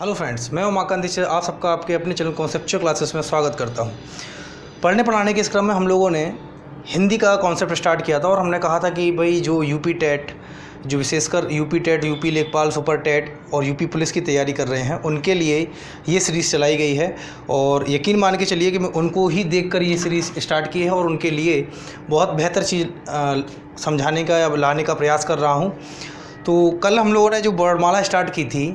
Hello friends, मैं Umakant teacher आप सबका आपके अपने चैनल कॉन्सेप्चुअल क्लासेस में स्वागत करता हूं। पढ़ने पढ़ाने के इस क्रम में हम लोगों ने हिंदी का कॉन्सेप्ट स्टार्ट किया था और हमने कहा था कि भाई जो यूपी टेट, जो विशेषकर यूपी टेट, यूपी लेखपाल, सुपर टेट और यूपी पुलिस की तैयारी कर रहे हैं उनके लिए ये सीरीज़ चलाई गई है और यकीन मान के चलिए कि मैं उनको ही देखकर ये सीरीज़ स्टार्ट की है और उनके लिए बहुत बेहतर चीज़ समझाने का या लाने का प्रयास कर रहा हूँ। तो कल हम लोगों ने जो वर्णमाला स्टार्ट की थी,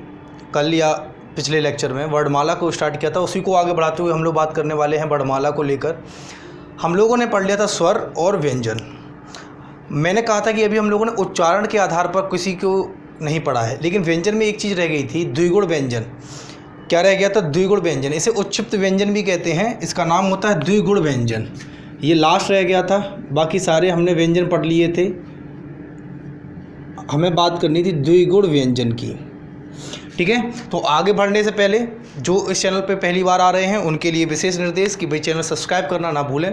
कल या पिछले लेक्चर में वर्णमाला को स्टार्ट किया था, उसी को आगे बढ़ाते हुए हम लोग बात करने वाले हैं वर्णमाला को लेकर। हम लोगों ने पढ़ लिया था स्वर और व्यंजन। मैंने कहा था कि अभी हम लोगों ने उच्चारण के आधार पर किसी को नहीं पढ़ा है, लेकिन व्यंजन में एक चीज़ रह गई थी, द्विगुण व्यंजन। क्या रह गया था? द्विगुण व्यंजन। इसे उच्छिप्त व्यंजन भी कहते हैं, इसका नाम होता है द्विगुण व्यंजन। ये लास्ट रह गया था, बाकी सारे हमने व्यंजन पढ़ लिए थे। हमें बात करनी थी द्विगुण व्यंजन की, ठीक है। तो आगे बढ़ने से पहले जो इस चैनल पे पहली बार आ रहे हैं उनके लिए विशेष निर्देश कि भाई चैनल सब्सक्राइब करना ना भूलें,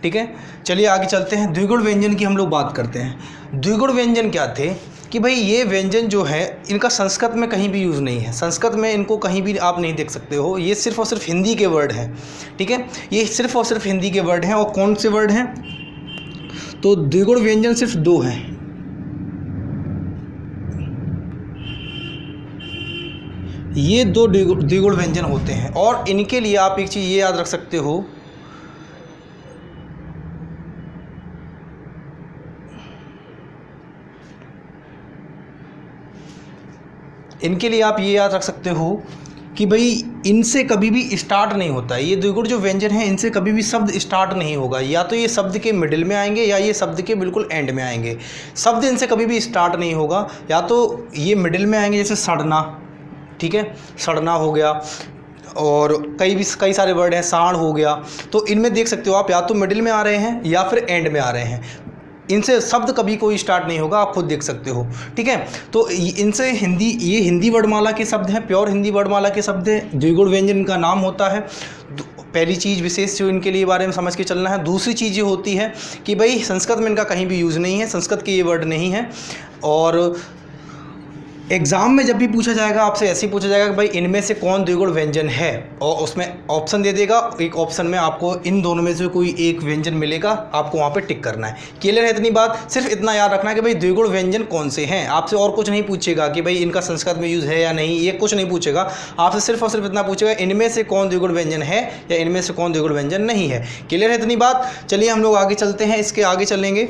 ठीक है। चलिए आगे चलते हैं। द्विगुण व्यंजन की हम लोग बात करते हैं। द्विगुण व्यंजन क्या थे कि भाई ये व्यंजन जो है इनका संस्कृत में कहीं भी यूज़ नहीं है, संस्कृत में इनको कहीं भी आप नहीं देख सकते हो। ये सिर्फ और सिर्फ हिंदी के वर्ड हैं, ठीक है। ये सिर्फ और सिर्फ हिंदी के वर्ड हैं। और कौन से वर्ड हैं? तो द्विगुण व्यंजन सिर्फ दो हैं। ये दो द्विगुण व्यंजन होते हैं और इनके लिए आप एक चीज़ ये याद रख सकते हो, इनके लिए आप ये याद रख सकते हो कि भाई इनसे कभी भी स्टार्ट नहीं होता है। ये द्विगुण जो व्यंजन हैं इनसे कभी भी शब्द स्टार्ट नहीं होगा, या तो ये शब्द के मिडिल में आएंगे या ये शब्द के बिल्कुल एंड में आएंगे। शब्द इनसे कभी भी स्टार्ट नहीं होगा, या तो ये मिडिल में आएंगे, जैसे सड़ना, ठीक है, सड़ना हो गया। और कई सारे वर्ड हैं, साण हो गया। तो इनमें देख सकते हो आप, या तो मिडिल में आ रहे हैं या फिर एंड में आ रहे हैं। इनसे शब्द कभी कोई स्टार्ट नहीं होगा, आप खुद देख सकते हो, ठीक है। तो इनसे ये हिंदी वर्णमाला के शब्द हैं, प्योर हिंदी वर्णमाला के शब्द हैं। द्विगुण व्यंजन का नाम होता है। पहली चीज़ विशेष जो इनके लिए बारे में समझ के चलना है। दूसरी चीज़ ये होती है कि भाई संस्कृत में इनका कहीं भी यूज़ नहीं है, संस्कृत के ये वर्ड नहीं है। और एग्ज़ाम में जब भी पूछा जाएगा आपसे ऐसे ही पूछा जाएगा कि भाई इनमें से कौन द्विगुण व्यंजन है, और उसमें ऑप्शन दे देगा। एक ऑप्शन में आपको इन दोनों में से कोई एक व्यंजन मिलेगा, आपको वहाँ पे टिक करना है। क्लियर है इतनी बात? सिर्फ इतना याद रखना है कि भाई द्विगुण व्यंजन कौन से हैं। आपसे और कुछ नहीं पूछेगा कि भाई इनका संस्कृत में यूज़ है या नहीं, ये कुछ नहीं पूछेगा। आपसे सिर्फ और सिर्फ इतना पूछेगा, इनमें से कौन द्विगुण व्यंजन है या इनमें से कौन द्विगुण व्यंजन नहीं है। क्लियर है इतनी बात? चलिए हम लोग आगे चलते हैं, इसके आगे चलेंगे।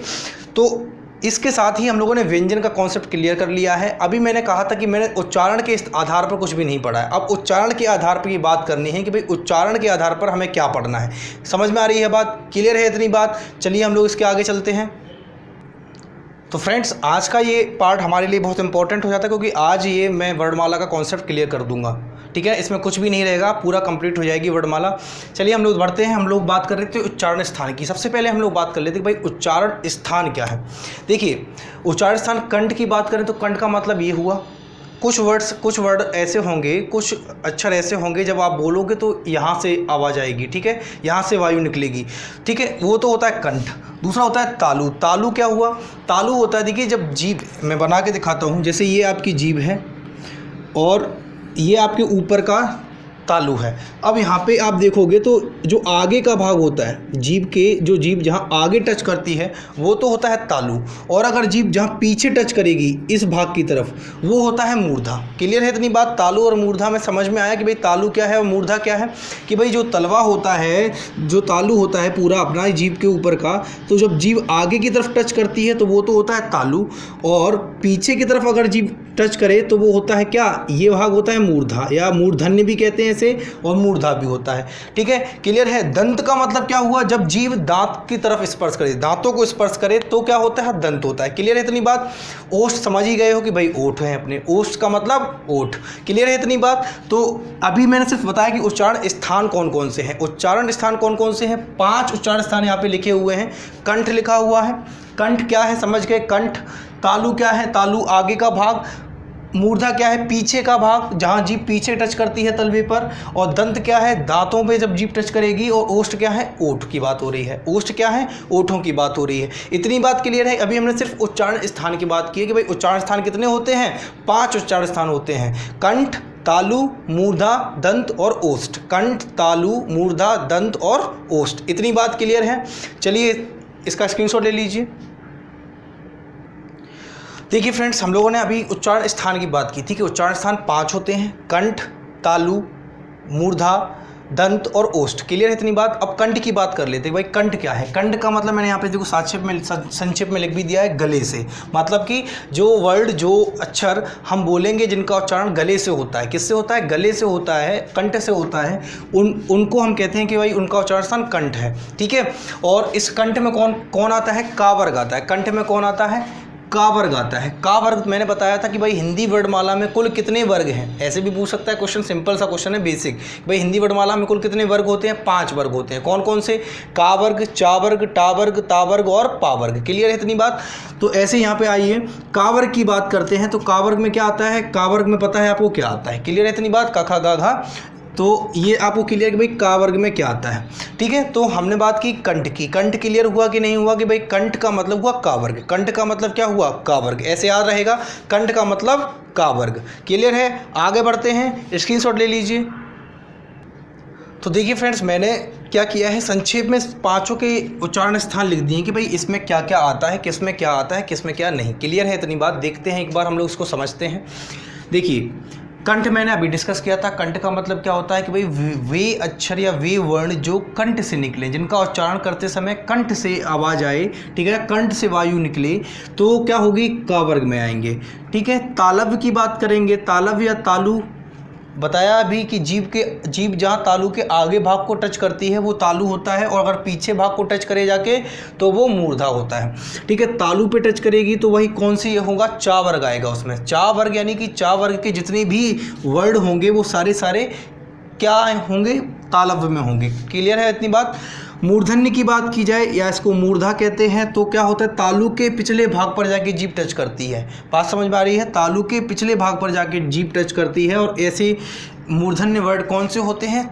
तो इसके साथ ही हम लोगों ने व्यंजन का कॉन्सेप्ट क्लियर कर लिया है। अभी मैंने कहा था कि मैंने उच्चारण के आधार पर कुछ भी नहीं पढ़ा है। अब उच्चारण के आधार पर ये बात करनी है कि भाई उच्चारण के आधार पर हमें क्या पढ़ना है। समझ में आ रही है बात? क्लियर है इतनी बात? चलिए हम लोग इसके आगे चलते हैं। तो फ्रेंड्स, आज का ये पार्ट हमारे लिए बहुत इंपॉर्टेंट हो जाता है, क्योंकि आज ये मैं वर्णमाला का कॉन्सेप्ट क्लियर कर दूंगा, ठीक है। इसमें कुछ भी नहीं रहेगा, पूरा कंप्लीट हो जाएगी वर्णमाला। चलिए हम लोग बढ़ते हैं। हम लोग बात कर रहे थे उच्चारण स्थान की। सबसे पहले हम लोग बात कर लेते हैं कि भाई उच्चारण स्थान क्या है। देखिए, उच्चारण स्थान, कंठ की बात करें तो कंठ का मतलब ये हुआ, कुछ वर्ड ऐसे होंगे, कुछ अक्षर ऐसे होंगे जब आप बोलोगे तो यहाँ से आवाज़ आएगी, ठीक है, यहाँ से वायु निकलेगी, ठीक है। वो तो होता है कंठ। दूसरा होता है तालु। तालु क्या हुआ? तालु होता है, देखिए, जब जीभ, मैं बना के दिखाता हूँ, जैसे ये आपकी जीभ है और ये आपके ऊपर का तालु है। अब यहाँ पे आप देखोगे तो जो आगे का भाग होता है जीभ के, जो जीभ जहाँ आगे टच करती है वो तो होता है तालु, और अगर जीभ जहाँ पीछे टच करेगी इस भाग की तरफ वो होता है मूर्धा। क्लियर है इतनी बात? तालु और मूर्धा में समझ में आया कि भाई तालु क्या है और मूर्धा क्या है। कि भाई जो तलवा होता है, जो तालु होता है पूरा अपना जीभ के ऊपर का, तो जब जीभ आगे की तरफ टच करती है तो वो तो होता है तालु, और पीछे की तरफ अगर जीभ टच करे तो वो होता है क्या? ये भाग होता है मूर्धा, या मूर्धन्य भी कहते हैं इसे, और मूर्धा भी होता है, ठीक है। क्लियर है? दंत का मतलब क्या हुआ? जब जीभ दांत की तरफ स्पर्श करे, दांतों को स्पर्श करे तो क्या होता है? दंत होता है। क्लियर है इतनी बात? ओष्ठ समझ ही गए हो कि भाई ओठ है अपने, ओष्ठ का मतलब ओठ। क्लियर है इतनी बात? तो अभी मैंने सिर्फ बताया कि उच्चारण स्थान कौन कौन से हैं। उच्चारण स्थान कौन कौन से हैं? 5 उच्चारण स्थान यहाँ पे लिखे हुए हैं। कंठ लिखा हुआ है। कंठ क्या है समझ गए? कंठ। तालु क्या है? तालु आगे का भाग। मूर्धा क्या है? पीछे का भाग, जहाँ जीभ पीछे टच करती है तलवे पर। और दंत क्या है? दांतों पे जब जीभ टच करेगी। और ओष्ठ क्या है? ओठ की बात हो रही है। ओष्ठ क्या है? ओठों की बात हो रही है। इतनी बात क्लियर है? अभी हमने सिर्फ उच्चारण स्थान की बात की है कि भाई उच्चारण स्थान कितने होते हैं? 5 उच्चारण स्थान होते हैं। कंठ, तालु, मूर्धा, दंत और ओष्ठ। कंठ, तालु, मूर्धा, दंत और ओष्ठ। इतनी बात क्लियर है। चलिए इसका स्क्रीनशॉट ले लीजिए। देखिए फ्रेंड्स, हम लोगों ने अभी उच्चारण स्थान की बात की थी कि उच्चारण स्थान 5 होते हैं, कंठ, तालु, मूर्धा, दंत और ओष्ठ। क्लियर है इतनी बात। अब कंठ की बात कर लेते हैं। भाई कंठ क्या है? कंठ का मतलब मैंने यहाँ पे देखो संक्षेप में लिख भी दिया है, गले से। मतलब कि जो वर्ड, जो अक्षर हम बोलेंगे जिनका उच्चारण गले से होता है। किससे होता है? गले से होता है, कंठ से होता है। उनको हम कहते हैं कि भाई उनका उच्चारण स्थान कंठ है। ठीक है। और इस कंठ में कौन आता है? का वर्ग आता है। कंठ में कौन आता है? का वर्ग आता है। का वर्ग मैंने बताया था कि भाई हिंदी वर्णमाला में कुल कितने वर्ग हैं। ऐसे भी पूछ सकता है क्वेश्चन, सिंपल सा क्वेश्चन है, बेसिक। भाई हिंदी वर्णमाला में कुल कितने वर्ग होते हैं? 5 वर्ग होते हैं। कौन कौन से? का वर्ग, चा वर्ग, टा वर्ग, ता वर्ग और पा वर्ग। क्लियर है इतनी बात। तो ऐसे यहाँ पे आइए, का वर्ग की बात करते हैं। तो का वर्ग में क्या आता है? का वर्ग में पता है आपको क्या आता है? क्लियर है इतनी बात। का, खा, गा, घा। तो ये आपको क्लियर कि भाई का वर्ग में क्या आता है। ठीक है। तो हमने बात की कंठ की। कंठ क्लियर हुआ कि नहीं हुआ कि भाई कंठ का मतलब हुआ का वर्ग। कंठ का मतलब क्या हुआ? का वर्ग। ऐसे याद रहेगा, कंठ का मतलब का वर्ग। क्लियर है। आगे बढ़ते हैं, स्क्रीनशॉट ले लीजिए। तो देखिए फ्रेंड्स, मैंने क्या किया है, संक्षेप में 5 के उच्चारण स्थान लिख दिए कि भाई इसमें क्या क्या आता है, किस में क्या आता है, किस में क्या नहीं। क्लियर है इतनी बात। देखते हैं एक बार हम लोग इसको समझते हैं। देखिए कंठ मैंने अभी डिस्कस किया था। कंठ का मतलब क्या होता है कि भाई वे अक्षर या वे वर्ण जो कंठ से निकले, जिनका उच्चारण करते समय कंठ से आवाज़ आए, ठीक है, कंठ से वायु निकले, तो क्या होगी? का वर्ग में आएंगे। ठीक है। तालव्य की बात करेंगे। तालव्य या तालु, बताया अभी कि जीभ जहाँ तालु के आगे भाग को टच करती है वो तालु होता है, और अगर पीछे भाग को टच करे जाके तो वो मूर्धा होता है। ठीक है। तालु पे टच करेगी तो वही कौन सी होगा? चा वर्ग आएगा उसमें। चा वर्ग यानी कि चा वर्ग के जितने भी वर्ड होंगे वो सारे क्या होंगे? तालव्य में होंगे। क्लियर है इतनी बात। मूर्धन्य की बात की जाए, या इसको मूर्धा कहते हैं, तो क्या होता है? तालु के पिछले भाग पर जाके जीभ टच करती है। बात समझ में आ रही है? तालु के पिछले भाग पर जाके जीभ टच करती है। और ऐसे मूर्धन्य वर्ड कौन से होते हैं?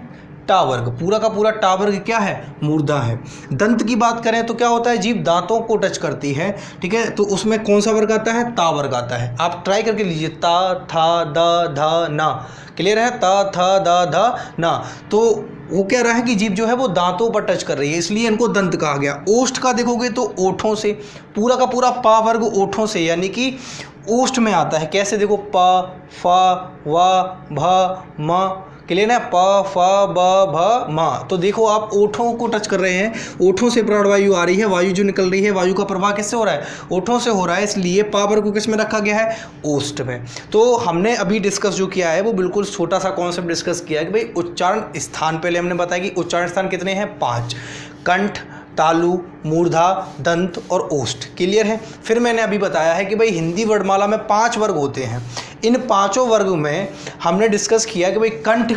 टा वर्ग। पूरा का पूरा टा वर्ग क्या है? मूर्धा है। दंत की बात करें तो क्या होता है? जीभ दांतों को टच करती है। ठीक है। तो उसमें कौन सा वर्ग आता है? ता वर्ग आता है। आप ट्राई करके लीजिए, ता, था, दा, धा, ना। क्लियर है? ता, था, दा, धा, ना। तो वो कह रहा है कि जीभ जो है वो दांतों पर टच कर रही है, इसलिए इनको दंत कहा गया। ओष्ठ का देखोगे तो ओठों से, पूरा का पूरा पा वर्ग ओठों से, यानी कि ओष्ठ में आता है। कैसे? देखो, पा, फा, वा, भा, मा। क्लियर है? प, फ, ब, भ, मा। तो देखो आप ओठों को टच कर रहे हैं। ओठों से प्राणवायु आ रही है। वायु जो निकल रही है, वायु का प्रवाह किससे हो रहा है? ओठों से हो रहा है। इसलिए पा वर्ग को किस में रखा गया है? ओष्ठ में। तो हमने अभी डिस्कस जो किया है वो बिल्कुल छोटा सा कॉन्सेप्ट डिस्कस किया है कि भाई उच्चारण स्थान, पहले हमने बताया कि उच्चारण स्थान कितने हैं? 5। कंठ, तालु, मूर्धा, दंत और ओष्ठ। क्लियर है। फिर मैंने अभी बताया है कि भाई हिंदी वर्णमाला में 5 वर्ग होते हैं। इन 5 वर्ग में हमने डिस्कस किया कि भाई कंठ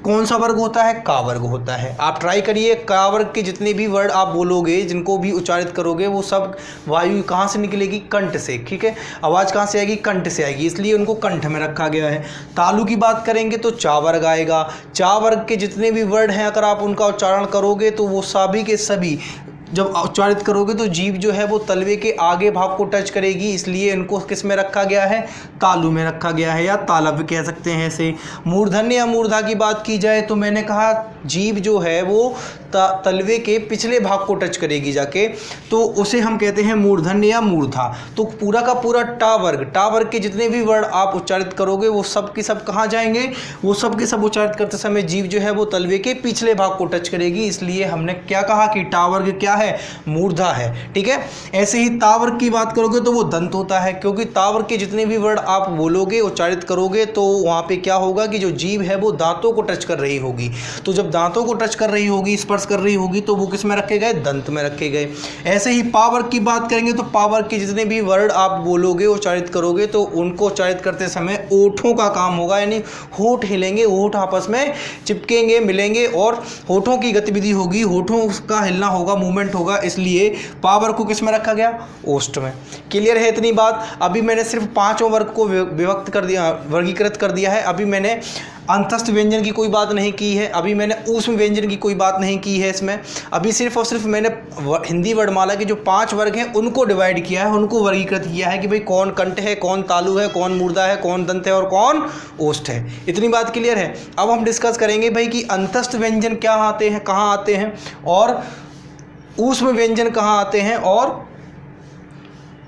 कौन सा वर्ग होता है? का वर्ग होता है। आप ट्राई करिए, का वर्ग के जितने भी वर्ड आप बोलोगे, जिनको भी उच्चारित करोगे, वो सब वायु कहाँ से निकलेगी? कंठ से। ठीक है। आवाज़ कहाँ से आएगी? कंठ से आएगी, इसलिए उनको कंठ में रखा गया है। तालु की बात करेंगे तो चा वर्ग आएगा। चा वर्ग के जितने भी वर्ड हैं, अगर आप उनका उच्चारण करोगे तो वो सभी के सभी जब उच्चारित करोगे तो जीभ जो है वो तलवे के आगे भाग को टच करेगी, इसलिए इनको किस में रखा गया है? तालु में रखा गया है, या तालव्य कह सकते हैं इसे। मूर्धन्य या मूर्धा की बात की जाए तो मैंने कहा जीभ जो है वो तलवे के पिछले भाग को टच करेगी जाके, तो उसे हम कहते हैं मूर्धन्य या मूर्धा। तो पूरा का पूरा टा वर्ग के जितने भी वर्ड आप उच्चारित करोगे वो सब के सब कहाँ जाएंगे? वो सब के सब उच्चारित करते समय जीभ जो है वो तलवे के पिछले भाग को टच करेगी, इसलिए हमने क्या कहा कि टा वर्ग क्या है? मूर्धा है। ठीक है। ऐसे ही ता वर्ग की बात करोगे तो वो दंत होता है, क्योंकि ता वर्ग के जितने भी वर्ड आप बोलोगे, उच्चारित करोगे, तो वहाँ पे क्या होगा कि जो जीभ है वो दांतों को टच कर रही होगी। तो जब दांतों को टच कर रही होगी, स्पर्श कर रही होगी, तो वो किस में रखे गए? दंत में रखे गए। ऐसे ही पा वर्ग की बात करेंगे तो पा वर्ग के जितने भी वर्ड आप बोलोगे, उच्चारित करोगे, तो उनको उच्चारित करते समय ओठों का काम होगा, यानी होठ हिलेंगे, होठ आपस में चिपकेंगे, मिलेंगे, और होठों की गतिविधि होगी, होठों का हिलना होगा, मूवमेंट डिफरेंट होगा, इसलिए पा वर्ग को किस में रखा गया, ओष्ठ में। क्लियर है इतनी बात। अभी मैंने सिर्फ पांचों वर्ग को विभक्त कर दिया, वर्गीकृत कर दिया है। अभी मैंने अंतस्थ व्यंजन की कोई बात नहीं की है, अभी मैंने ऊष्म व्यंजन की कोई बात नहीं की है इसमें। अभी सिर्फ और सिर्फ मैंने हिंदी वर्णमाला के जो 5 वर्ग हैं उनको डिवाइड किया है, उनको वर्गीकृत किया है कि भाई कौन कंठ है, कौन तालु है, कौन मूर्धा है, कौन दंत है और कौन ओष्ठ है। इतनी बात क्लियर है। अब हम डिस्कस करेंगे भाई कि अंतस्थ व्यंजन क्या आते हैं, कहाँ आते हैं, और ऊष्म व्यंजन कहाँ आते हैं, और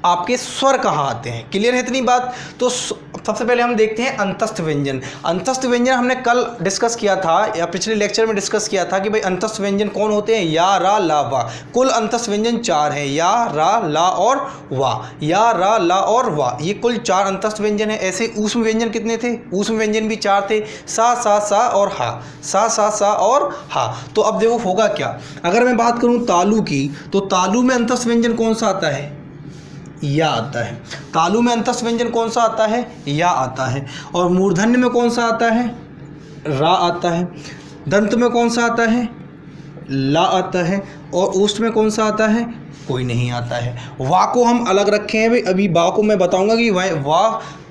आपके स्वर कहाँ आते हैं। क्लियर है इतनी बात। तो सबसे पहले हम देखते हैं अंतस्थ व्यंजन। अंतस्थ व्यंजन हमने कल डिस्कस किया था या पिछले लेक्चर में डिस्कस किया था कि भाई अंतस्थ व्यंजन कौन होते हैं, या, रा, ला, वा। कुल अंतस्थ व्यंजन 4 हैं, या, रा, ला और वा। या, रा, ला और वा, ये कुल 4 अंतस्थ व्यंजन है। ऐसे ऊष्म व्यंजन कितने थे, ऊष्म व्यंजन भी 4 थे, सा, सा और हा, सा और हा। तो अब देखो होगा क्या, अगर मैं बात करूँ तालु की, तो तालु में अंतस्थ व्यंजन कौन सा आता है, या आता है। तालु में अंतस्थ व्यंजन कौन सा आता है, या आता है। और मूर्धन्य में कौन सा आता है, रा आता है। दंत में कौन सा आता है, ला आता है। और ओष्ठ में कौन सा आता है, कोई नहीं आता है। वा को हम अलग रखे हैं भाई। अभी वा को मैं बताऊंगा कि वा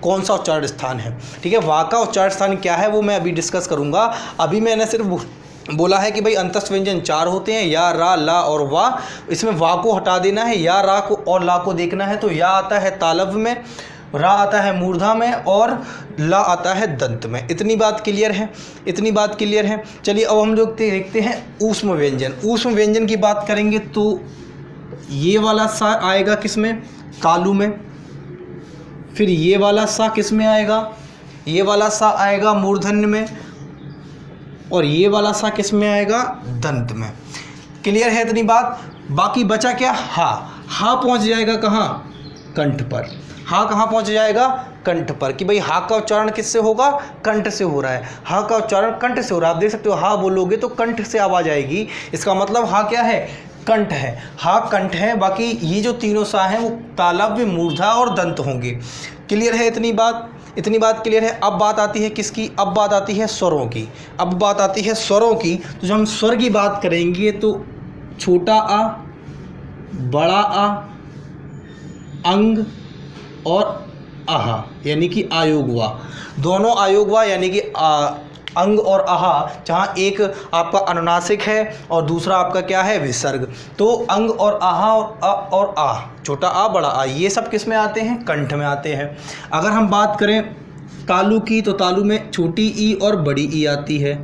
कौन सा उच्चारण स्थान है, ठीक है। वा का उच्चारण स्थान क्या है वो मैं अभी डिस्कस करूंगा। अभी मैंने सिर्फ बोला है कि भाई अंतस्थ व्यंजन 4 होते हैं, या, रा, ला और वा। इसमें वा को हटा देना है, या, रा को और ला को देखना है। तो या आता है तालव्य में, रा आता है मूर्धा में और ला आता है दंत में। इतनी बात क्लियर है, इतनी बात क्लियर है। चलिए अब हम लोग देखते हैं ऊष्म व्यंजन। ऊष्म व्यंजन की बात करेंगे तो ये वाला सा आएगा किस में, तालु में। फिर ये वाला सा किस में आएगा, ये वाला सा आएगा मूर्धन्य में। और ये वाला सा किस में आएगा, दंत में। क्लियर है इतनी बात। बाकी बचा क्या, हा। हा पहुंच जाएगा कहाँ, कंठ पर। हा कहाँ पहुंच जाएगा, कंठ पर। कि भाई हा का उच्चारण किससे होगा, कंठ से हो रहा है। हा का उच्चारण कंठ से हो रहा है। आप देख सकते हो हा बोलोगे तो कंठ से आवाज आएगी, इसका मतलब हा क्या है, कंठ है। हा कंठ है। बाकी ये जो तीनों सा हैं वो तालव्य, मूर्धा और दंत होंगे। क्लियर है इतनी बात, इतनी बात क्लियर है। अब बात आती है किसकी, अब बात आती है स्वरों की। अब बात आती है स्वरों की। तो जब हम स्वर की बात करेंगे तो छोटा आ, बड़ा आ, अंग और आहा यानी कि आयोगवा, दोनों आयोगवा यानी कि अंग और आहा, जहाँ एक आपका अनुनासिक है और दूसरा आपका क्या है, विसर्ग। तो अंग और आहा और आ, छोटा आ बड़ा आ, ये सब किस में आते हैं, कंठ में आते हैं। अगर हम बात करें तालु की, तो तालु में छोटी ई और बड़ी ई आती है।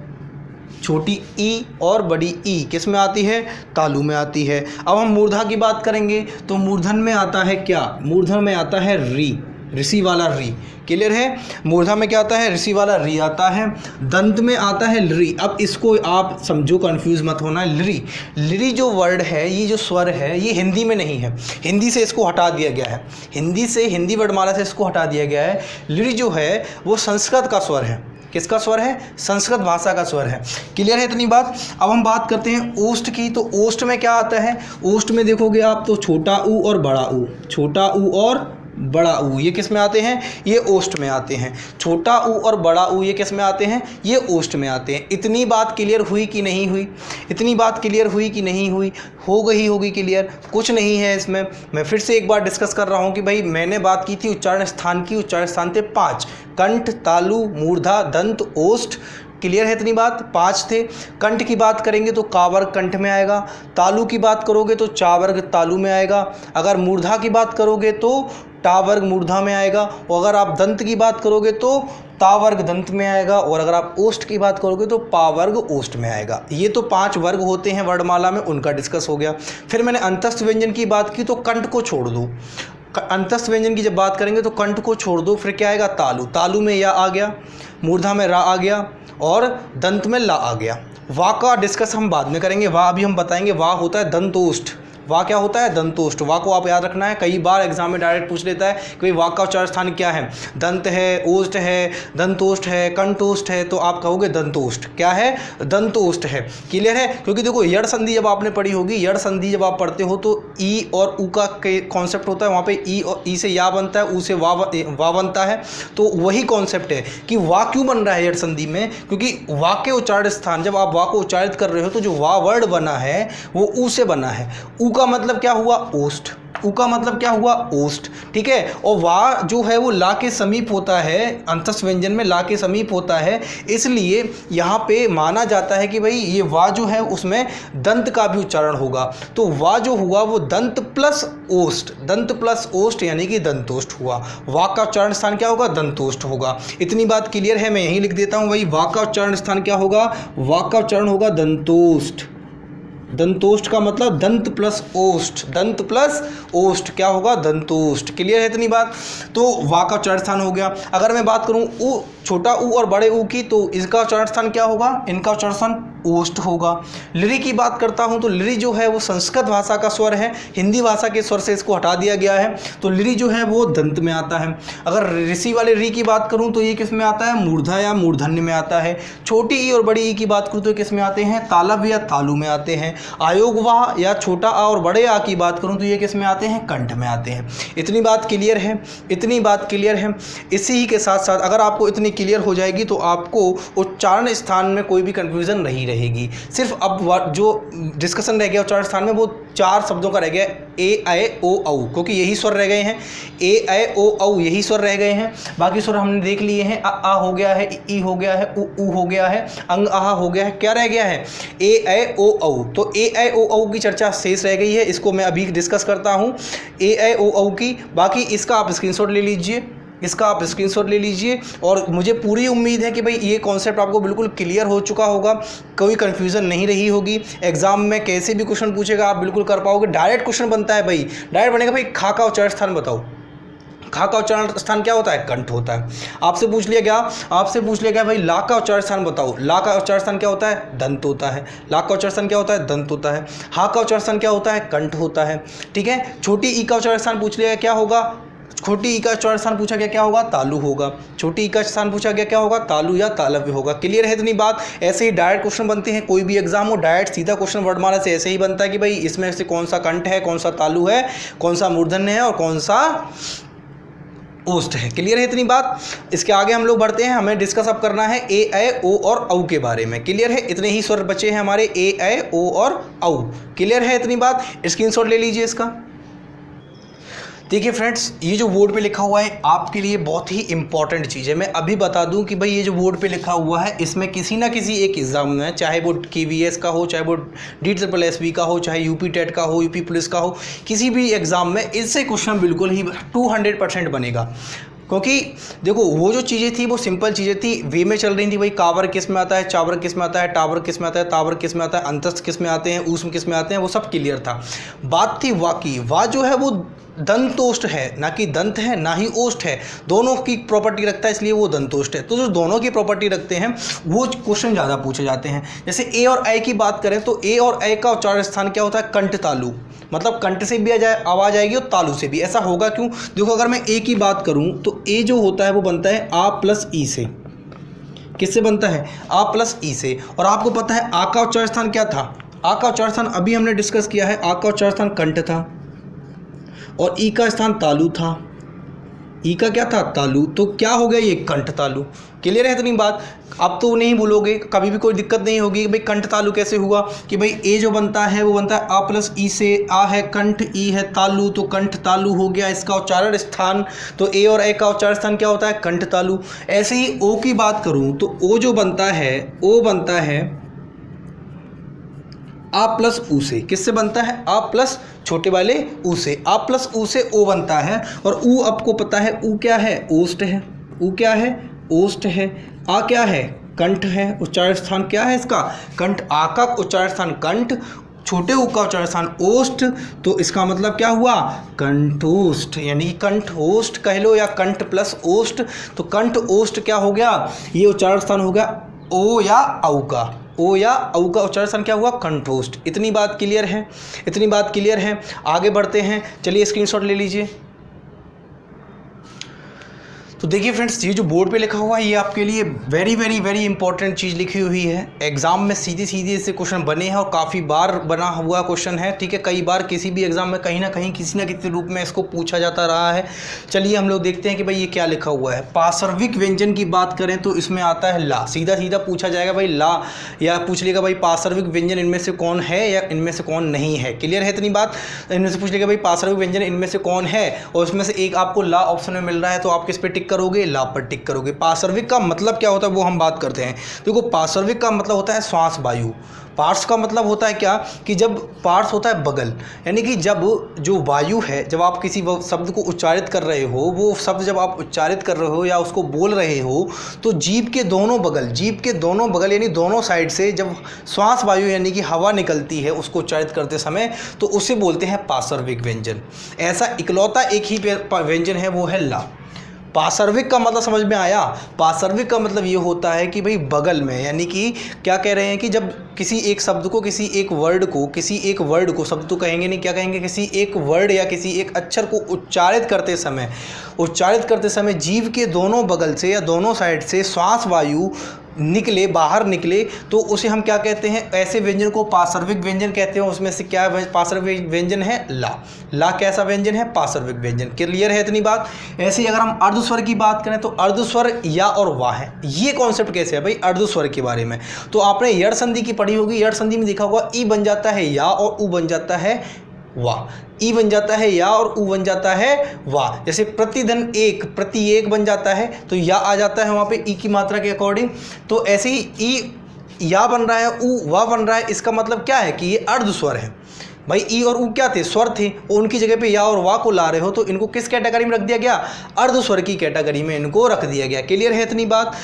छोटी ई और बड़ी ई किस में आती है, तालु में आती है। अब हम मूर्धा की बात करेंगे तो मूर्धन में आता है क्या, मूर्धन में आता है री, ऋषि वाला री। क्लियर है। मूर्धा में क्या आता है, ऋषि वाला री आता है। दंत में आता है लरी। अब इसको आप समझो, कंफ्यूज मत होना। लरी, लरी जो वर्ड है, ये जो स्वर है, ये हिंदी में नहीं है। हिंदी से इसको हटा दिया गया है, हिंदी से, हिंदी वर्णमाला से इसको हटा दिया गया है। लरी जो है वो संस्कृत का स्वर है। किसका स्वर है, संस्कृत भाषा का स्वर है। क्लियर है इतनी बात। अब हम बात करते हैं ओष्ठ की। तो ओष्ठ में क्या आता है, ओष्ठ में देखोगे आप तो छोटा ऊ और बड़ा ऊ, छोटा ऊ और बड़ा ऊ, ये किस में आते हैं, ये ओष्ठ में आते हैं। छोटा ऊ और बड़ा ऊ ये किस में आते हैं, ये ओष्ठ में आते हैं। इतनी बात क्लियर हुई कि नहीं हुई, इतनी बात क्लियर हुई कि नहीं हुई, हो गई होगी क्लियर, कुछ नहीं है इसमें। मैं फिर से एक बार डिस्कस कर रहा हूँ कि भाई मैंने बात की थी उच्चारण स्थान की। उच्चारण स्थान थे 5, कंठ, तालु, मूर्धा, दंत, ओष्ठ। क्लियर है इतनी बात, 5 थे। कंठ की बात करेंगे तो का वर्ग कंठ में आएगा। तालु की बात करोगे तो चा वर्ग तालु में आएगा। अगर मूर्धा की बात करोगे तो टा वर्ग मूर्धा में आएगा। और अगर आप दंत की बात करोगे तो ता वर्ग दंत में आएगा। और अगर आप ओष्ठ की बात करोगे तो पा वर्ग ओष्ठ में आएगा। ये तो 5 वर्ग होते हैं वर्णमाला में, उनका डिस्कस हो गया। फिर मैंने अंतस्थ व्यंजन की बात की तो कंठ को छोड़ दो। अंतस्थ व्यंजन की जब बात करेंगे तो कंठ को छोड़ दो। फिर क्या आएगा, तालु, तालु में या आ गया, मूर्धा में रा आ गया और दंत में ला आ गया। वा का डिस्कस हम बाद में करेंगे। वा अभी हम बताएंगे, वा होता है दंतोष्ठ, वा क्या होता है? दंतोष्ठ। वा को आप याद रखना है, कई बार एग्जाम में डायरेक्ट पूछ लेता है कि भाई वा का उच्चारण स्थान क्या है? दंत है, ओष्ठ है, दंतोष्ठ है, कंठोष्ठ है, तो आप कहोगे दंतोष्ठ। क्या है? दंतोष्ठ है। क्लियर है? क्योंकि देखो यड़ संधि जब आपने पढ़ी होगी, यड़ संधि जब आप पढ़ते हो तो ई और ऊ का कॉन्सेप्ट होता है, वहाँ पे ई और ई से या बनता है, ऊ से वा बनता है। तो वही कॉन्सेप्ट है कि वा क्यों बन रहा है यड़ संधि में, क्योंकि वा के उच्चारण स्थान जब आप वा को उच्चारित कर रहे हो तो जो वा वर्ड बना है वो ऊ से बना है। ऊ का मतलब क्या हुआ? ओष्ठ। ऊ का मतलब क्या हुआ? ओष्ठ। ठीक है। और वा जो है वो ला के समीप होता है, अंतस व्यंजन में ला के समीप होता है, इसलिए यहाँ पे माना जाता है कि भाई ये वा जो है उसमें दंत का भी उच्चारण होगा। तो वा जो हुआ वो दंत प्लस ओष्ठ, दंत प्लस ओष्ठ यानी कि दंतोष्ठ हुआ। वा का उच्चारण स्थान क्या होगा? दंतोष्ठ होगा। इतनी बात क्लियर है? मैं यही लिख देता हूँ भाई, वा का उच्चारण स्थान क्या होगा? वा का उच्चारण होगा दंतोष्ठ। दंतोष्ठ का मतलब दंत प्लस ओष्ठ, दंत प्लस ओष्ठ क्या होगा? दंतोष्ठ। क्लियर है इतनी बात? तो वा का उच्चारण स्थान हो गया। अगर मैं बात करूं ऊ, छोटा ऊ और बड़े ऊ की, तो इसका उच्चारण स्थान क्या होगा? इनका उच्चारण स्थान ओष्ठ होगा। लिरि की बात करता हूं तो लिरि जो है वो संस्कृत भाषा का स्वर है, हिंदी भाषा के स्वर से इसको हटा दिया गया है, तो लिरि जो है वो दंत में आता है। अगर ऋषि वाले री की बात करूं तो ये किस में आता है? मूर्धा या मूर्धन्य में आता है। छोटी ई और बड़ी ई की बात करूं तो किस में आते हैं? तालव या तालु में आते हैं। आयोग वाह या छोटा आ और बड़े आ की बात करूं तो ये किस में आते हैं? कंठ में आते हैं। इतनी बात क्लियर है? इतनी बात क्लियर है? इसी ही के साथ साथ अगर आपको इतनी क्लियर हो जाएगी तो आपको उच्चारण स्थान में कोई भी कंफ्यूजन नहीं रहेगी। सिर्फ अब जो डिस्कशन रह गया उच्चारण स्थान में वो 4 शब्दों का रह गया, ए ऐ ओ औ, क्योंकि यही स्वर रह गए हैं। ए ऐ ओ औ यही स्वर रह गए हैं, बाकी स्वर हमने देख लिए हैं। आ हो गया है, ई हो गया है, ऊ हो गया है, अंग आहा हो गया है। क्या रह गया है? ए ऐ ओ औ। तो ए ऐ ओ औ की चर्चा शेष रह गई है, इसको मैं अभी डिस्कस करता हूँ ए ऐ ओ औ की। बाकी इसका आप स्क्रीनशॉट ले लीजिए, इसका आप स्क्रीनशॉट ले लीजिए, और मुझे पूरी उम्मीद है कि भाई ये कॉन्सेप्ट आपको बिल्कुल क्लियर हो चुका होगा, कोई कन्फ्यूज़न नहीं रही होगी। एग्जाम में कैसे भी क्वेश्चन पूछेगा आप बिल्कुल कर पाओगे। डायरेक्ट क्वेश्चन बनता है भाई, डायरेक्ट बनेगा भाई खा का उच्चारण स्थान बताओ। खा का उच्चारण स्थान क्या होता है? कंठ होता है। आपसे पूछ लिया गया भाई ला का उच्चारण स्थान बताओ। ला का उच्चारण स्थान क्या होता है? दंत होता है। ला का उच्चारण स्थान क्या होता है? दंत होता है। हा का उच्चारण स्थान क्या होता है? कंठ होता है। ठीक है। छोटी ई का उच्चारण स्थान पूछ लिया गया, क्या होगा? छोटी ई का उच्चारण स्थान पूछा गया, क्या होगा? तालु होगा। छोटी ई का स्थान पूछा गया, क्या होगा? तालु या तालव्य होगा। क्लियर है इतनी बात? ऐसे ही डायरेक्ट क्वेश्चन बनते हैं, कोई भी एग्जाम हो डायरेक्ट सीधा क्वेश्चन वर्णमाला से ऐसे ही बनता है कि भाई इसमें से कौन सा कंठ है, कौन सा तालु है, कौन सा मूर्धन्य है और कौन सा ओष्ठ है। क्लियर है इतनी बात? इसके आगे हम लोग बढ़ते हैं, हमें डिस्कस अब करना है ए ऐ ओ और औ के बारे में। क्लियर है? इतने ही स्वर बचे हैं हमारे, ए ऐ ओ और औ। क्लियर है इतनी बात? स्क्रीनशॉट ले लीजिए इसका। देखिए फ्रेंड्स, ये जो बोर्ड पे लिखा हुआ है आपके लिए बहुत ही इंपॉर्टेंट चीज़ है। मैं अभी बता दूं कि भाई ये जो बोर्ड पे लिखा हुआ है इसमें किसी ना किसी एक एग्ज़ाम में, चाहे वो KVS का हो, चाहे वो DSSB का हो, चाहे UP टेट का हो, UP पुलिस का हो, किसी भी एग्ज़ाम में इससे क्वेश्चन बिल्कुल ही 200% बनेगा। क्योंकि देखो वो जो चीज़ें थी वो सिंपल चीज़ें थी, वे में चल रही थी भाई कावर किस में आता है, चावर किस में आता है, टावर किस में आता है, तावर किस में आता है, अंतस्थ किस में आते हैं, ऊष्म किस में आते हैं, वो सब क्लियर था। बात थी वा की। वा जो है वो दंतोष्ठ है, ना कि दंत है ना ही ओष्ठ है, दोनों की प्रॉपर्टी रखता है, इसलिए वो दंतोष्ठ है। तो जो दोनों की प्रॉपर्टी रखते हैं वो क्वेश्चन ज़्यादा पूछे जाते हैं। जैसे ए और ऐ की बात करें तो ए और ऐ का उच्चारण स्थान क्या होता है? कंठ तालु। मतलब कंठ से भी आवाज़ आएगी और तालु से भी। ऐसा होगा क्यों? देखो अगर मैं ए की बात करूं तो ए जो होता है वो बनता है आ प्लस ई से। किससे बनता है? आ प्लस ई से। और आपको पता है आ का उच्चारण स्थान क्या था? आ का उच्चारण स्थान अभी हमने डिस्कस किया है, आ का उच्चारण स्थान कंठ था और ई का स्थान तालु था। ई का क्या था? तालु। तो क्या हो गया? ये कंठ तालु। क्लियर है इतनी बात? अब तो नहीं भूलोगे, कभी भी कोई दिक्कत नहीं होगी कि भाई कंठ तालु कैसे हुआ, कि भाई ए जो बनता है वो बनता है आ प्लस ई से। आ है कंठ, ई है तालु, तो कंठ तालु हो गया इसका उच्चारण स्थान। तो ए और ए का उच्चारण स्थान क्या होता है? कंठ तालु। ऐसे ही ओ की बात करूं तो ओ जो बनता है, ओ बनता है आ प्लस ऊ से। किससे बनता है? आ प्लस छोटे वाले ऊ से। आ प्लस ऊ से ओ बनता है। और ऊ आपको पता है ऊ क्या है? ओष्ठ है। ऊ क्या है? ओष्ठ है। आ क्या है? कंठ है। उच्चारण स्थान क्या है इसका? कंठ। आ का उच्चारण स्थान कंठ, छोटे ऊ का उच्चारण स्थान ओष्ठ, तो इसका मतलब क्या हुआ? कंठोष्ठ, यानी कंठोष्ठ कह लो या कंठ प्लस ओष्ठ। तो कंठ ओष्ठ क्या हो गया? ये उच्चारण स्थान हो गया ओ या औ का। ओ या औ का उच्चारण क्या हुआ, कंठोष्ठ। इतनी बात क्लियर है, इतनी बात क्लियर है। आगे बढ़ते हैं, चलिए स्क्रीनशॉट ले लीजिए। तो देखिए फ्रेंड्स, ये जो बोर्ड पे लिखा हुआ है ये आपके लिए वेरी वेरी वेरी इंपॉर्टेंट चीज़ लिखी हुई है। एग्जाम में सीधे सीधे इससे क्वेश्चन बने हैं और काफ़ी बार बना हुआ क्वेश्चन है, ठीक है। कई बार किसी भी एग्जाम में कहीं ना कहीं किसी न किसी रूप में इसको पूछा जाता रहा है। चलिए हम लोग देखते हैं कि भाई ये क्या लिखा हुआ है। पार्श्विक व्यंजन की बात करें तो इसमें आता है ला। सीधा सीधा पूछा जाएगा भाई ला, या पूछ लेगा भाई पार्श्विक व्यंजन इनमें से कौन है या इनमें से कौन नहीं है। क्लियर है इतनी बात। इनमें से पूछ लेगा भाई पार्श्विक व्यंजन इनमें से कौन है, और उसमें से एक आपको ला ऑप्शन में मिल रहा है, तो आप किस पे टिक करोगे, ला पर टिक करोगे। पार्श्विक का मतलब क्या होता है वो हम बात करते हैं। देखो पार्श्विक का मतलब होता है श्वास वायु। पार्श्व का मतलब होता है क्या, कि जब पार्श्व होता है बगल, यानी कि जब जो वायु है, जब आप किसी शब्द को उच्चारित कर रहे हो, वो शब्द जब आप उच्चारित कर रहे हो या उसको बोल रहे हो, तो जीभ के दोनों बगल यानी दोनों साइड से जब श्वास वायु यानी कि हवा निकलती है उसको उच्चारित करते समय, तो उसे बोलते हैं पार्श्विक व्यंजन। ऐसा इकलौता एक ही व्यंजन है, वो है ला। पार्श्विक का मतलब समझ में आया। पार्श्विक का मतलब ये होता है कि भाई बगल में, यानी कि क्या कह रहे हैं कि जब किसी एक शब्द को, किसी एक वर्ड को शब्द तो कहेंगे नहीं, क्या कहेंगे, किसी एक वर्ड या किसी एक अक्षर को उच्चारित करते समय जीभ के दोनों बगल से या दोनों साइड से श्वास वायु बाहर निकले, तो उसे हम क्या कहते हैं, ऐसे व्यंजन को पार्श्विक व्यंजन कहते हैं। उसमें से क्या पार्श्विक व्यंजन है, ला कैसा व्यंजन है, पार्श्विक व्यंजन। क्लियर है इतनी बात। ऐसे ही अगर हम अर्धस्वर की बात करें तो अर्धस्वर या और वाह है। ये कॉन्सेप्ट कैसे है भाई, अर्धस्वर के बारे में तो आपने यड़ संधि की पढ़ी होगी। यड़ संधि में देखा होगा ई बन जाता है या और ऊ बन जाता है वाह। ई बन जाता है या और ऊ बन जाता है वाह। जैसे प्रतिधन एक, प्रति एक बन जाता है तो या आ जाता है वहाँ पे ई की मात्रा के अकॉर्डिंग। तो ऐसे ही ई या बन रहा है, ऊ वाह बन रहा है। इसका मतलब क्या है कि ये अर्धस्वर है भाई। ई और ऊ क्या थे, स्वर थे, और उनकी जगह पे या और वाह को ला रहे हो, तो इनको किस कैटेगरी में रख दिया गया, अर्धस्वर की कैटेगरी में इनको रख दिया गया। क्लियर है इतनी बात।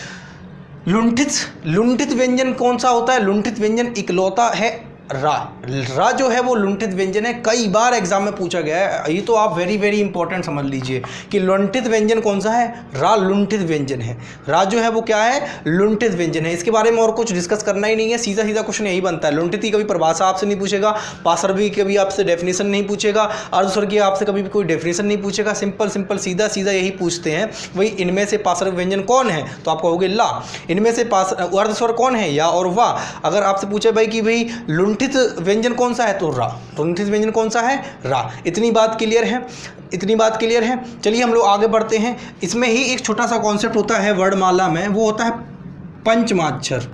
लुंठित व्यंजन कौन सा होता है, लुंठित व्यंजन इकलौता है रा जो है वो लुंठित व्यंजन है। कई बार एग्जाम में पूछा गया है, ये तो आप वेरी वेरी इंपॉर्टेंट समझ लीजिए कि लुंठित व्यंजन कौन सा है, रा लुंठित व्यंजन है। रा जो है वो क्या है, लुंठित व्यंजन है। इसके बारे में और कुछ डिस्कस करना ही नहीं है, सीधा सीधा क्वेश्चन यही बनता है। लुंठित की कभी परिभाषा आपसे नहीं पूछेगा, पार्श्विक की कभी आपसे डेफिनेशन नहीं पूछेगा, अर्धस्वर की आपसे कभी भी कोई डेफिनेशन नहीं पूछेगा। सिंपल सीधा सीधा यही पूछते हैं, भाई इनमें से पार्श्विक व्यंजन कौन है, तो आप कहोगे ला। इनमें से अर्धस्वर कौन है, या और वाह। अगर आपसे पूछे भाई कि भाई लुंठित व्यंजन कौन सा है, तो रा। लुंठित व्यंजन कौन सा है, रा। इतनी बात क्लियर है। चलिए हम लोग आगे बढ़ते हैं। इसमें ही एक छोटा सा कॉन्सेप्ट होता है वर्णमाला में, वो होता है पंचमाक्षर।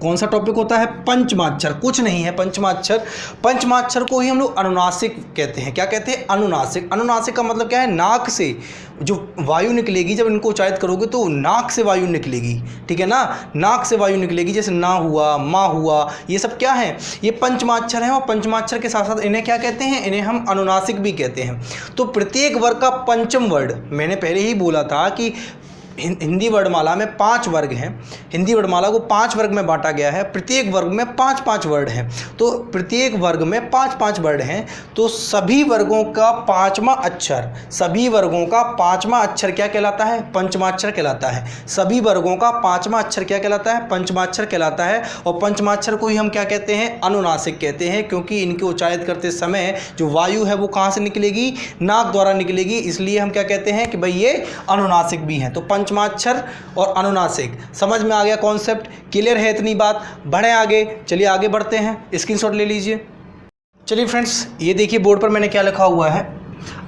कौन सा टॉपिक होता है, पंचमाक्षर। कुछ नहीं है पंचमाक्षर को ही हम लोग अनुनासिक कहते हैं। क्या कहते हैं, अनुनासिक का मतलब क्या है, नाक से जो वायु निकलेगी, जब इनको उच्चारित करोगे तो नाक से वायु निकलेगी, ठीक है ना, नाक से वायु निकलेगी। जैसे ना हुआ, माँ हुआ, ये सब क्या है, ये पंचमाक्षर हैं। और पंचमाक्षर के साथ साथ इन्हें क्या कहते हैं, इन्हें हम अनुनासिक भी कहते हैं। तो प्रत्येक वर्ग का पंचम वर्ड, मैंने पहले ही बोला था कि हिंदी वर्णमाला में 5 वर्ग हैं। हिंदी वर्णमाला को 5 वर्ग में बांटा गया है। प्रत्येक वर्ग में 5-5 वर्ड हैं। तो प्रत्येक वर्ग में 5-5 वर्ड हैं। तो सभी वर्गों का 5वां अक्षर क्या कहलाता है, पंचमाक्षर कहलाता है। सभी वर्गों का 5वां अक्षर क्या कहलाता है, पंचमाक्षर कहलाता है। और पंचमाक्षर को ही हम क्या कहते हैं, अनुनासिक कहते हैं, क्योंकि इनके उच्चारित करते समय जो वायु है वो कहाँ से निकलेगी, नाक द्वारा निकलेगी। इसलिए हम क्या कहते हैं कि भाई ये अनुनासिक भी हैं। तो पंचमाक्षर और अनुनासिक, समझ में आ गया कॉन्सेप्ट, क्लियर है इतनी बात। बढ़े आगे, चलिए आगे बढ़ते हैं, स्क्रीनशॉट ले लीजिए। चलिए फ्रेंड्स, ये देखिए बोर्ड पर मैंने क्या लिखा हुआ है।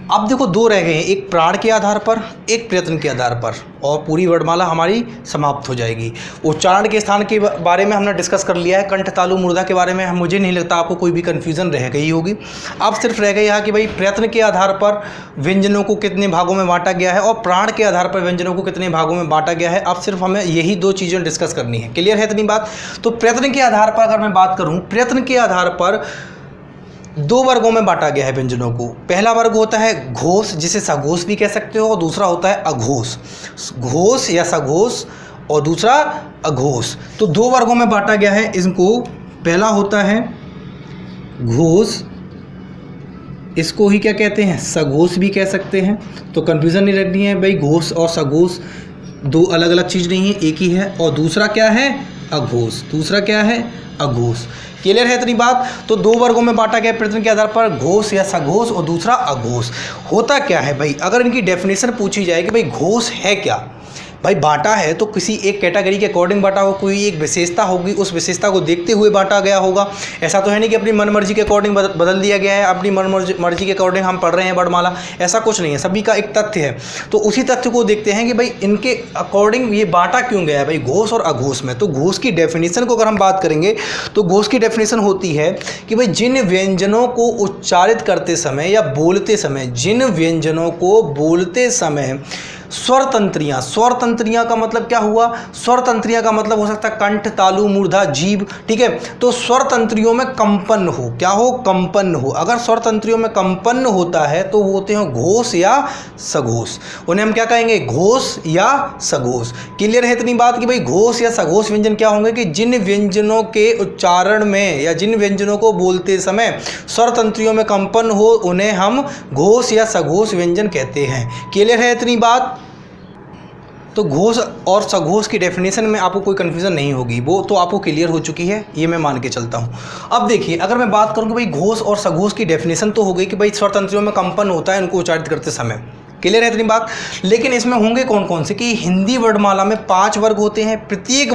अब देखो 2 रह गए हैं, एक प्राण के आधार पर, एक प्रयत्न के आधार पर, और पूरी वर्णमाला हमारी समाप्त हो जाएगी। उच्चारण के स्थान के बारे में हमने डिस्कस कर लिया है। कंठ तालु मूर्धा के बारे में मुझे नहीं लगता आपको कोई भी कन्फ्यूज़न रह गई होगी। अब सिर्फ रह गई है कि भाई प्रयत्न के आधार पर व्यंजनों को कितने भागों में बांटा गया है और प्राण के आधार पर व्यंजनों को कितने भागों में बांटा गया है। अब सिर्फ हमें यही 2 चीज़ें डिस्कस करनी है। क्लियर है इतनी बात। तो प्रयत्न के आधार पर अगर मैं बात करूँ, प्रयत्न के आधार पर 2 वर्गों में बांटा गया है व्यंजनों को। पहला वर्ग होता है घोष, जिसे सघोष भी कह सकते हो, और दूसरा होता है अघोष, घोष या सघोष, और दूसरा अघोष। तो 2 वर्गों में बांटा गया है इनको। पहला होता है घोष, इसको ही क्या कहते हैं, सघोष भी कह सकते हैं। तो कन्फ्यूज़न नहीं रखनी है भाई, घोष और सघोष 2 अलग अलग चीज़ नहीं है, एक ही है। और दूसरा क्या है, अघोष, दूसरा क्या है अघोष। क्लियर है इतनी बात। तो दो वर्गों में बांटा गया प्रश्न के आधार पर, घोष या सघोष और दूसरा अघोष। होता क्या है भाई, अगर इनकी डेफिनेशन पूछी जाए कि भाई घोष है क्या, भाई बांटा है तो किसी एक कैटेगरी के अकॉर्डिंग बांटा होगा, कोई एक विशेषता होगी, उस विशेषता को देखते हुए बांटा गया होगा। ऐसा तो है नहीं कि अपनी मनमर्जी के अकॉर्डिंग बदल दिया गया है, अपनी मनमर्जी के अकॉर्डिंग हम पढ़ रहे हैं वर्णमाला, ऐसा कुछ नहीं है। सभी का एक तथ्य है, तो उसी तथ्य को देखते हैं कि भाई इनके अकॉर्डिंग ये बांटा क्यों गया है भाई घोष और अघोष में। तो घोष की डेफिनेशन को अगर हम बात करेंगे तो घोष की डेफिनेशन होती है कि भाई जिन व्यंजनों को उच्चारित करते समय या बोलते समय, जिन व्यंजनों को बोलते समय स्वर तंत्रियां, स्वर तंत्रियां का मतलब क्या हुआ, स्वर तंत्रियां का मतलब हो सकता है कंठ, तालु, मूर्धा, जीभ, ठीक है। तो स्वर तंत्रियों में कंपन हो, क्या हो, कंपन हो। अगर स्वर तंत्रियों में कंपन होता है तो वो होते हैं घोष या सघोष। उन्हें हम क्या कहेंगे, घोष या सघोष। क्लियर है इतनी बात कि भाई घोष या सघोष व्यंजन क्या होंगे कि जिन व्यंजनों के उच्चारण में या जिन व्यंजनों को बोलते समय स्वर तंत्रियों में कंपन हो उन्हें हम घोष या सघोष व्यंजन कहते हैं। क्लियर है इतनी बात। तो घोष और सघोष की डेफिनेशन में आपको कोई कन्फ्यूज़न नहीं होगी, वो तो आपको क्लियर हो चुकी है, ये मैं मान के चलता हूँ। अब देखिए अगर मैं बात करूँ कि भाई घोष और सघोष की डेफिनेशन तो हो गई कि भाई स्वर तंत्रियों में कंपन होता है उनको उच्चारित करते समय, क्लियर है इतनी बात। लेकिन इसमें होंगे कौन कौन से कि हिंदी वर्णमाला में 5 वर्ग होते हैं, प्रत्येक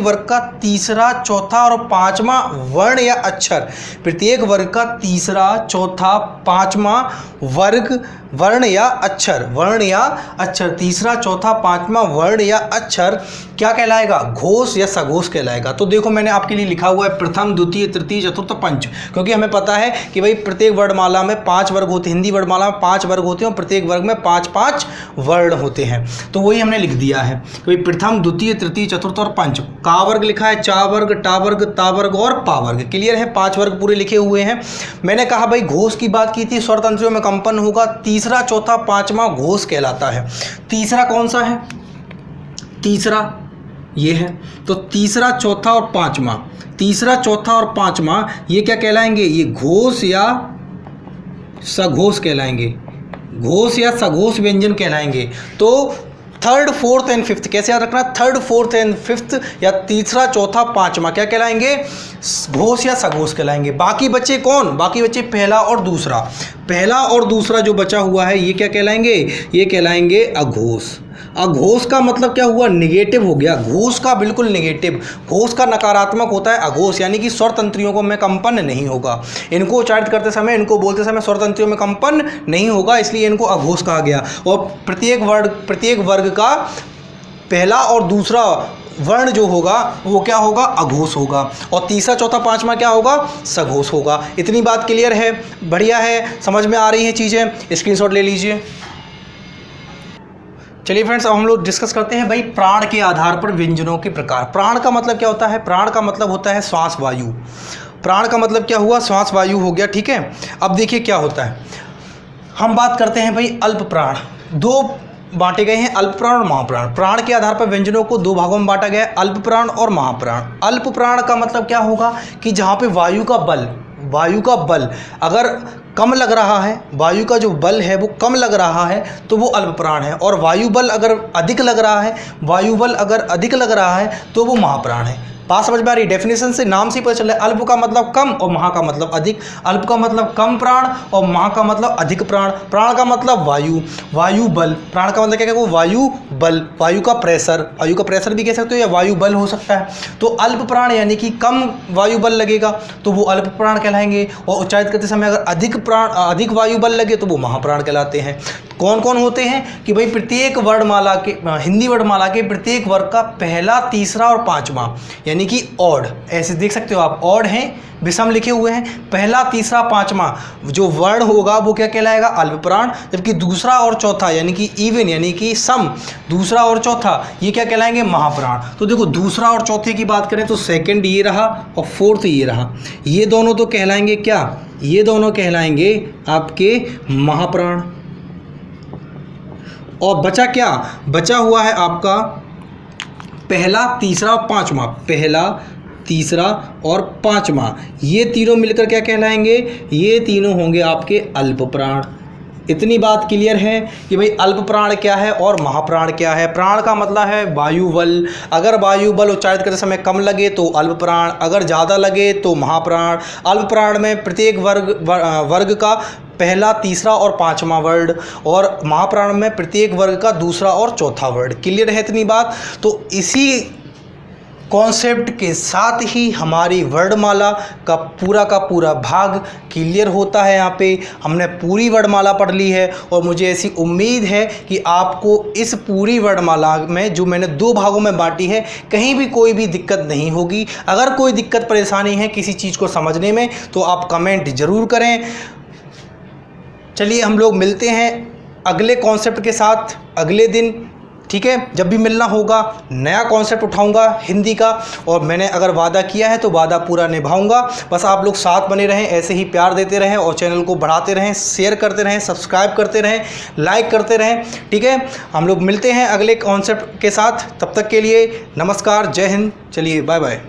वर्ग का तीसरा, चौथा और पांचवा वर्ण या अक्षर, प्रत्येक वर्ग का तीसरा, चौथा, पांचवा वर्ण या अक्षर, तीसरा, चौथा, पांचवा वर्ण या अक्षर क्या कहलाएगा, घोष या सघोष कहलाएगा। तो देखो मैंने आपके लिए लिखा हुआ है प्रथम, द्वितीय, तृतीय, चतुर्थ, पंच, क्योंकि हमें पता है कि भाई प्रत्येक वर्णमाला में 5 वर्ग होते हैं, हिंदी वर्णमाला में 5 वर्ग होते हैं और प्रत्येक वर्ग में 5-5 वर्ण होते हैं। तो वही हमने लिख दिया है कि भाई प्रथम, द्वितीय, तृतीय, चतुर्थ और पंच। का वर्ग लिखा है, चा वर्ग, टा वर्ग, ता वर्ग और पा वर्ग। क्लियर है, 5 वर्ग पूरे लिखे हुए हैं। मैंने कहा भाई घोष की बात की थी, स्वर तंत्रियों में कंपन होगा, तीसरा, चौथा, पांचवा घोष कहलाता है। तीसरा कौन सा है, तीसरा ये है। तो तीसरा, चौथा और पांचवा, तीसरा, चौथा और पांचवा ये क्या कहलाएंगे, ये घोष या सघोष कहलाएंगे, घोष या सघोष व्यंजन कहलाएंगे। तो थर्ड, फोर्थ एंड फिफ्थ कैसे याद रखना, थर्ड, फोर्थ एंड फिफ्थ या तीसरा, चौथा, पांचवा क्या कहलाएंगे, घोष या सघोष कहलाएंगे। बाकी बच्चे कौन, बाकी बच्चे पहला और दूसरा, पहला और दूसरा जो बचा हुआ है ये क्या कहलाएंगे, ये कहलाएंगे अघोष। अघोष का मतलब क्या हुआ, निगेटिव हो गया, घोष का बिल्कुल निगेटिव, घोष का नकारात्मक होता है अघोष, यानी कि स्वर तंत्रियों को में कंपन नहीं होगा, इनको उच्चारित करते समय, इनको बोलते समय स्वर तंत्रियों में कंपन नहीं होगा, इसलिए इनको अघोष कहा गया। और प्रत्येक वर्ग का पहला और दूसरा वर्ण जो होगा वो क्या होगा, अघोष होगा, और तीसरा, चौथा, पांचवा क्या होगा, सघोष होगा। इतनी बात क्लियर है, बढ़िया है, समझ में आ रही हैं चीज़ें, स्क्रीनशॉट ले लीजिए। चलिए फ्रेंड्स, अब हम लोग डिस्कस करते हैं भाई प्राण के आधार पर व्यंजनों के प्रकार। प्राण का मतलब क्या होता है, प्राण का मतलब होता है श्वास वायु। प्राण का मतलब क्या हुआ, श्वास वायु हो गया, ठीक है। अब देखिए क्या होता है, हम बात करते हैं भाई अल्प प्राण। दो बांटे गए हैं, अल्प प्राण और महाप्राण। प्राण के आधार पर व्यंजनों को 2 भागों में बांटा गया है, अल्प प्राण और महाप्राण। अल्प प्राण का मतलब क्या होगा कि जहाँ पे वायु का बल अगर कम लग रहा है, वायु का जो बल है वो कम लग रहा है तो वो अल्प प्राण है, और वायु बल अगर अधिक लग रहा है तो वो महाप्राण है। बात समझ में आ रही, डेफिनेशन से, नाम से पता चल रहा है, अल्प का मतलब कम और महा का मतलब अधिक। अल्प का मतलब कम प्राण और महा का मतलब अधिक प्राण। प्राण का मतलब वायु बल, प्राण का मतलब क्या है, वो वायु बल, वायु का प्रेशर भी कह सकते हो या वायु बल हो सकता है। तो अल्प प्राण यानी कि कम वायु बल लगेगा तो वो अल्प प्राण कहलाएंगे, और उच्चारित करते समय अगर अधिक वायु बल लगे तो वो महाप्राण कहलाते हैं। कौन कौन होते हैं कि भाई प्रत्येक वर्णमाला के, हिंदी वर्णमाला के प्रत्येक वर्ग का पहला, तीसरा और पांचवा, यानी कि ऑड, ऐसे देख सकते हो आप, ऑड हैं, विषम लिखे हुए हैं, पहला, तीसरा, पांचवा जो वर्ण होगा वो क्या कहलाएगा, अल्प प्राण। जबकि दूसरा और चौथा यानी कि इवन, यानी कि सम, दूसरा और चौथा ये क्या कहलाएंगे, महाप्राण। तो देखो दूसरा और चौथे की बात करें तो सेकंड ये रहा और फोर्थ ये रहा, ये दोनों तो कहलाएंगे क्या, ये दोनों कहलाएंगे आपके महाप्राण। और बचा क्या, बचा हुआ है आपका पहला, तीसरा और पांचवा, पहला, तीसरा और पांचवा, ये तीनों मिलकर क्या कहलाएंगे, ये तीनों होंगे आपके अल्प प्राण। इतनी बात क्लियर है कि भाई अल्प प्राण क्या है और महाप्राण क्या है। प्राण का मतलब है वायु बल, अगर वायु बल उच्चारित करते समय कम लगे तो अल्प प्राण, अगर ज़्यादा लगे तो महाप्राण। अल्प प्राण में प्रत्येक वर्ग का पहला, तीसरा और पांचवा वर्ड, और महाप्राण में प्रत्येक वर्ग का दूसरा और चौथा वर्ड। क्लियर है इतनी बात। तो इसी कॉन्सेप्ट के साथ ही हमारी वर्णमाला का पूरा भाग क्लियर होता है। यहाँ पे हमने पूरी वर्णमाला पढ़ ली है और मुझे ऐसी उम्मीद है कि आपको इस पूरी वर्णमाला में जो मैंने 2 भागों में बांटी है कहीं भी कोई भी दिक्कत नहीं होगी। अगर कोई दिक्कत परेशानी है किसी चीज़ को समझने में तो आप कमेंट ज़रूर करें। चलिए हम लोग मिलते हैं अगले कॉन्सेप्ट के साथ अगले दिन, ठीक है। जब भी मिलना होगा नया कॉन्सेप्ट उठाऊंगा हिंदी का, और मैंने अगर वादा किया है तो वादा पूरा निभाऊंगा। बस आप लोग साथ बने रहें, ऐसे ही प्यार देते रहें और चैनल को बढ़ाते रहें, शेयर करते रहें, सब्सक्राइब करते रहें, लाइक करते रहें, ठीक है। हम लोग मिलते हैं अगले कॉन्सेप्ट के साथ, तब तक के लिए नमस्कार, जय हिंद, चलिए बाय बाय।